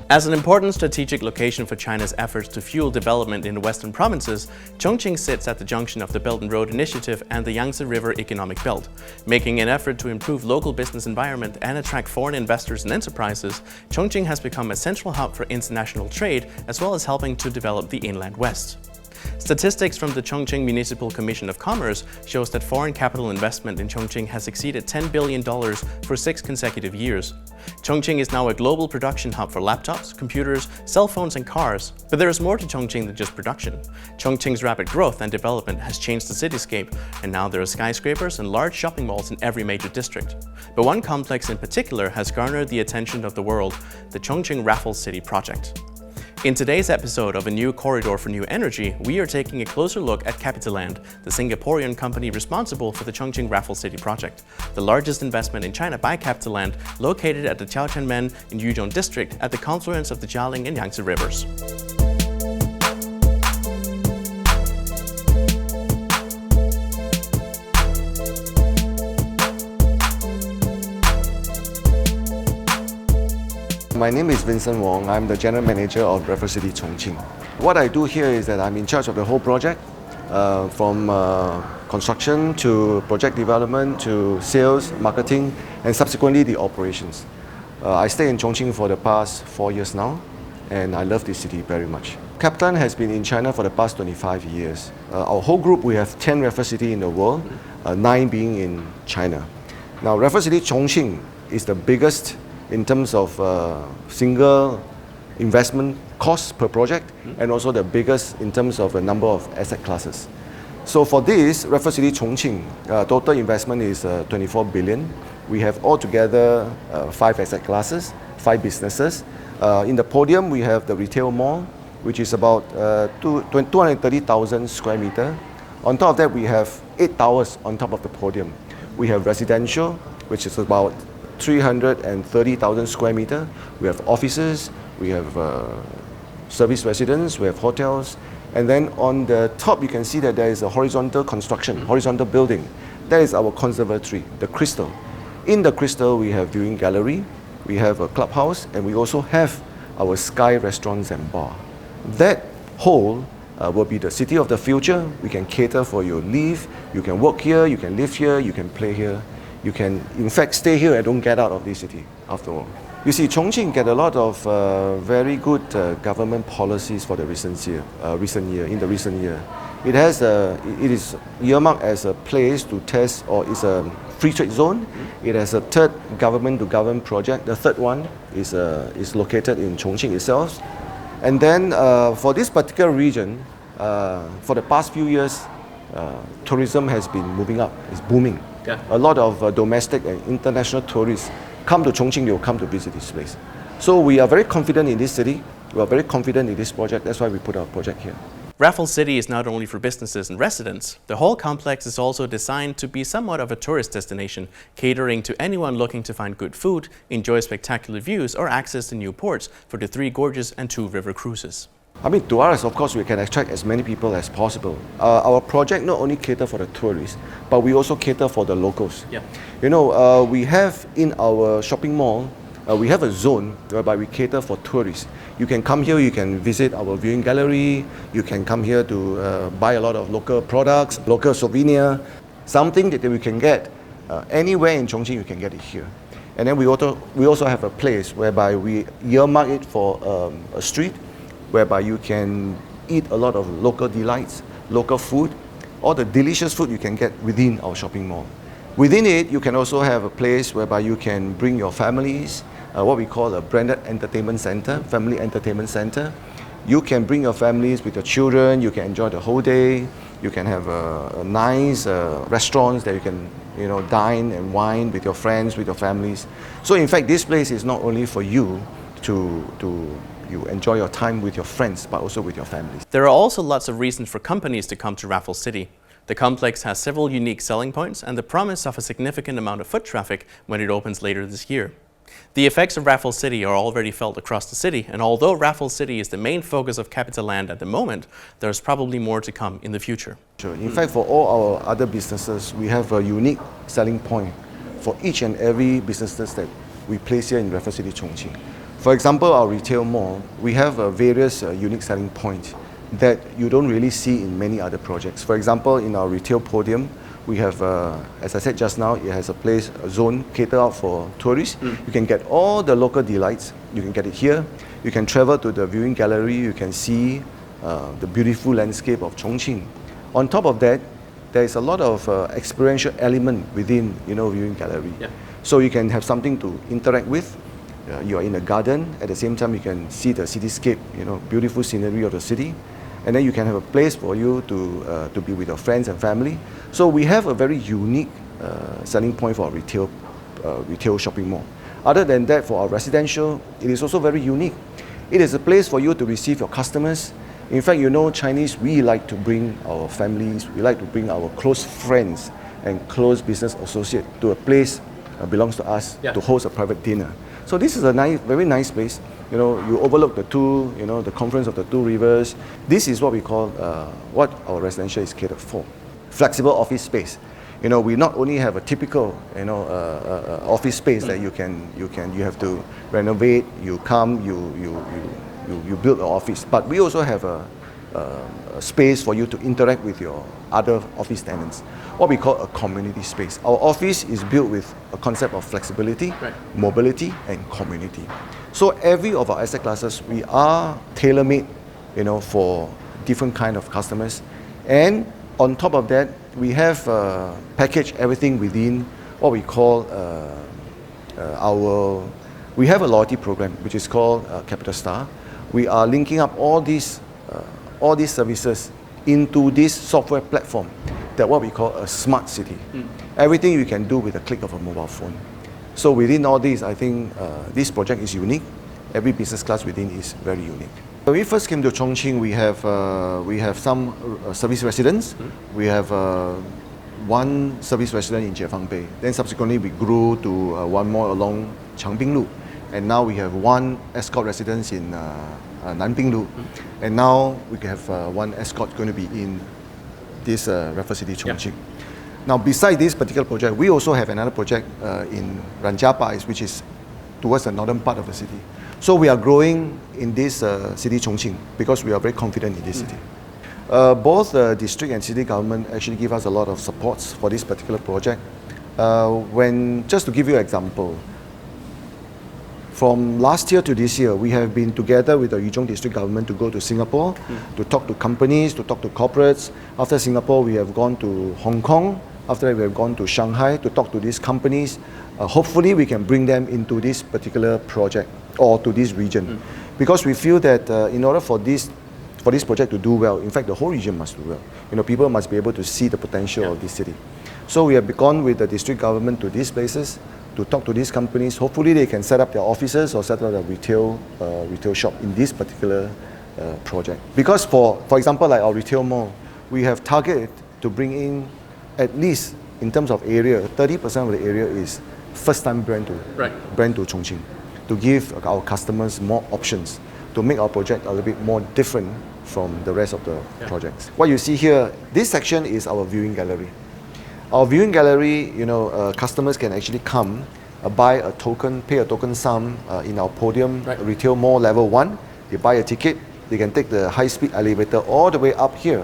As an important strategic location for China's efforts to fuel development in the western provinces, Chongqing sits at the junction of the Belt and Road Initiative and the Yangtze River Economic Belt. Making an effort to improve local business environment and attract foreign investors and enterprises, Chongqing has become a central hub for international trade as well as helping to develop the inland west. Statistics from the Chongqing Municipal Commission of Commerce shows that foreign capital investment in Chongqing has exceeded $10 billion for 6 consecutive years. Chongqing is now a global production hub for laptops, computers, cell phones and cars. But there is more to Chongqing than just production. Chongqing's rapid growth and development has changed the cityscape, and now there are skyscrapers and large shopping malls in every major district. But one complex in particular has garnered the attention of the world, the Chongqing Raffles City project. In today's episode of A New Corridor for New Energy, we are taking a closer look at CapitaLand, the Singaporean company responsible for the Chongqing Raffles City project, the largest investment in China by CapitaLand, located at the Chaotianmen in Yuzhong district at the confluence of the Jialing and Yangtze rivers. My name is Vincent Wong. I'm the General Manager of Raffles City Chongqing. What I do here is that I'm in charge of the whole project, from construction to project development to sales, marketing, and subsequently the operations. I stay in Chongqing for the past 4 years now, and I love this city very much. CapitaLand has been in China for the past 25 years. Our whole group, we have 10 Raffles City in the world, 9 being in China. Now, Raffles City Chongqing is the biggest in terms of single investment costs per project, and also the biggest in terms of the number of asset classes. So for this, Raffles City Chongqing, total investment is 24 billion. We have altogether 5 asset classes, 5 businesses. In the podium, we have the retail mall, which is about 230,000 square meter. On top of that, we have 8 towers on top of the podium. We have residential, which is about 330,000 square meter. We have offices, we have service residence, we have hotels, and then on the top you can see that there is a horizontal construction, horizontal building. That is our conservatory, the Crystal. In the Crystal we have viewing gallery, we have a clubhouse, and we also have our Sky restaurants and bar. That whole will be the city of the future. We can cater for your leave, you can work here, you can live here, you can play here. You can, in fact, stay here and don't get out of this city, after all. You see, Chongqing get a lot of very good government policies for the recent year. It is earmarked as a place to test, or is a free trade zone. It has a third government-to-government project. The third one is located in Chongqing itself. And then for this particular region, for the past few years, tourism has been moving up. It's booming. Yeah. A lot of domestic and international tourists come to Chongqing, they will come to visit this place. So we are very confident in this city, we are very confident in this project, that's why we put our project here. Raffles City is not only for businesses and residents, the whole complex is also designed to be somewhat of a tourist destination, catering to anyone looking to find good food, enjoy spectacular views, or access to new ports for the 3 gorges and 2 river cruises. I mean, to us, of course, we can attract as many people as possible. Our project not only cater for the tourists, but we also cater for the locals. Yeah. You know, we have in our shopping mall, we have a zone whereby we cater for tourists. You can come here, you can visit our viewing gallery, you can come here to buy a lot of local products, local souvenir, something that we can get anywhere in Chongqing, you can get it here. And then we also have a place whereby we earmark it for a street, whereby you can eat a lot of local delights, local food, all the delicious food you can get within our shopping mall. Within it, you can also have a place whereby you can bring your families, what we call a branded entertainment center, family entertainment center. You can bring your families with your children, you can enjoy the whole day, you can have a nice restaurants that you can dine and wine with your friends, with your families. So in fact, this place is not only for you you enjoy your time with your friends, but also with your families. There are also lots of reasons for companies to come to Raffles City. The complex has several unique selling points and the promise of a significant amount of foot traffic when it opens later this year. The effects of Raffles City are already felt across the city, and although Raffles City is the main focus of CapitaLand at the moment, there's probably more to come in the future. Sure. In fact, for all our other businesses, we have a unique selling point for each and every businesses that we place here in Raffles City Chongqing. For example, our retail mall, we have various unique selling points that you don't really see in many other projects. For example, in our retail podium, we have, as I said just now, it has a zone catered out for tourists. You can get all the local delights. You can get it here. You can travel to the viewing gallery. You can see the beautiful landscape of Chongqing. On top of that, there is a lot of experiential element within, viewing gallery. Yeah. So you can have something to interact with. You are in a garden. At the same time, you can see the cityscape, beautiful scenery of the city. And then you can have a place for you to be with your friends and family. So we have a very unique selling point for our retail shopping mall. Other than that, for our residential, it is also very unique. It is a place for you to receive your customers. In fact, Chinese, we like to bring our families, we like to bring our close friends and close business associates to a place that belongs to us to host a private dinner. So this is a very nice place. You overlook the confluence of the two rivers. This is what we call what our residential is catered for. Flexible office space. We not only have a typical office space that you have to renovate, you build an office, but we also have a space for you to interact with your other office tenants, what we call a community space. Our office is built with a concept of flexibility, mobility, and community. So every of our asset classes, we are tailor-made, for different kind of customers. And on top of that, we have packaged everything within what we call we have a loyalty program, which is called Capital Star. We are linking up all these services into this software platform that what we call a smart city. Everything you can do with a click of a mobile phone. So within all these, I think this project is unique. Every business class within is very unique. When we first came to Chongqing, we have some service residents. We have one service resident in Jiefang Bay. Then subsequently we grew to one more along Changbing Lu. And now we have one escort residence in Nanbing Lu. And now we have one escort going to be in this Raffles City, Chongqing. Now, beside this particular project, we also have another project in Ranjiapais, which is towards the northern part of the city. So we are growing in this city, Chongqing, because we are very confident in this city. Both the district and city government actually give us a lot of supports for this particular project. Just to give you an example, from last year to this year, we have been together with the Yuzhong district government to go to Singapore, to talk to companies, to talk to corporates. After Singapore, we have gone to Hong Kong. After that, we have gone to Shanghai to talk to these companies. Hopefully, we can bring them into this particular project or to this region. Because we feel that in order for this project to do well, in fact, the whole region must do well. People must be able to see the potential of this city. So we have gone with the district government to these places to talk to these companies. Hopefully they can set up their offices or set up a retail shop in this particular project. Because for example, like our retail mall, we have targeted to bring in at least, in terms of area, 30% of the area is first-time brand to Chongqing, to give our customers more options, to make our project a little bit more different from the rest of the projects. What you see here, this section is our viewing gallery. Our viewing gallery, customers can actually come, buy a token, pay a token sum in our podium, retail mall level 1. They buy a ticket, they can take the high-speed elevator all the way up here,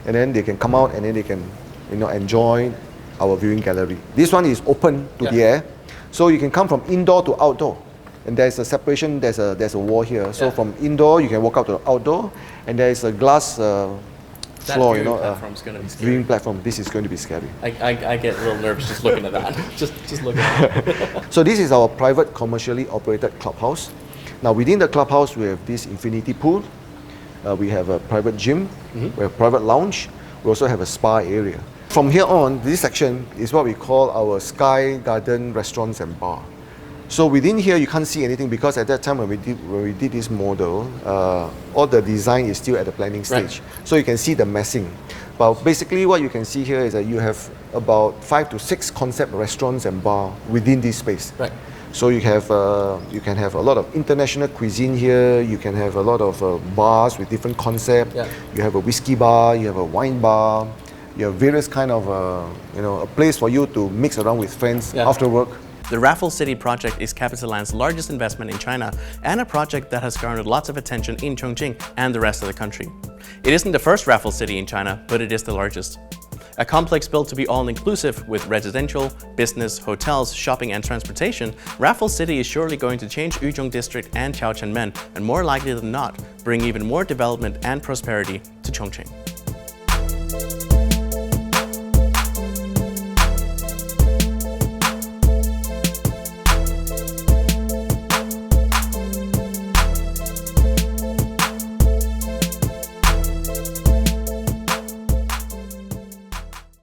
and then they can come out and then they can, enjoy our viewing gallery. This one is open to the air, so you can come from indoor to outdoor. And there's a separation, there's a wall here. So from indoor, you can walk out to the outdoor, and there's a glass floor, platform's going to be scary. Viewing platform. This is going to be scary. I get a little nervous just looking at that. just looking at it. So this is our private commercially operated clubhouse. Now within the clubhouse, we have this infinity pool. We have a private gym. We have a private lounge. We also have a spa area. From here on, this section is what we call our Sky Garden restaurants and bar. So within here, you can't see anything because at that time when we did this model, all the design is still at the planning stage. So you can see the messing. But basically what you can see here is that you have about 5 to 6 concept restaurants and bar within this space. So you can have a lot of international cuisine here. You can have a lot of bars with different concepts. You have a whiskey bar, you have a wine bar, you have various kind of a place for you to mix around with friends after work. The Raffles City project is CapitaLand's largest investment in China and a project that has garnered lots of attention in Chongqing and the rest of the country. It isn't the first Raffles City in China, but it is the largest. A complex built to be all-inclusive with residential, business, hotels, shopping and transportation, Raffles City is surely going to change Yuzhong District and Qiaoquanmen and more likely than not, bring even more development and prosperity to Chongqing.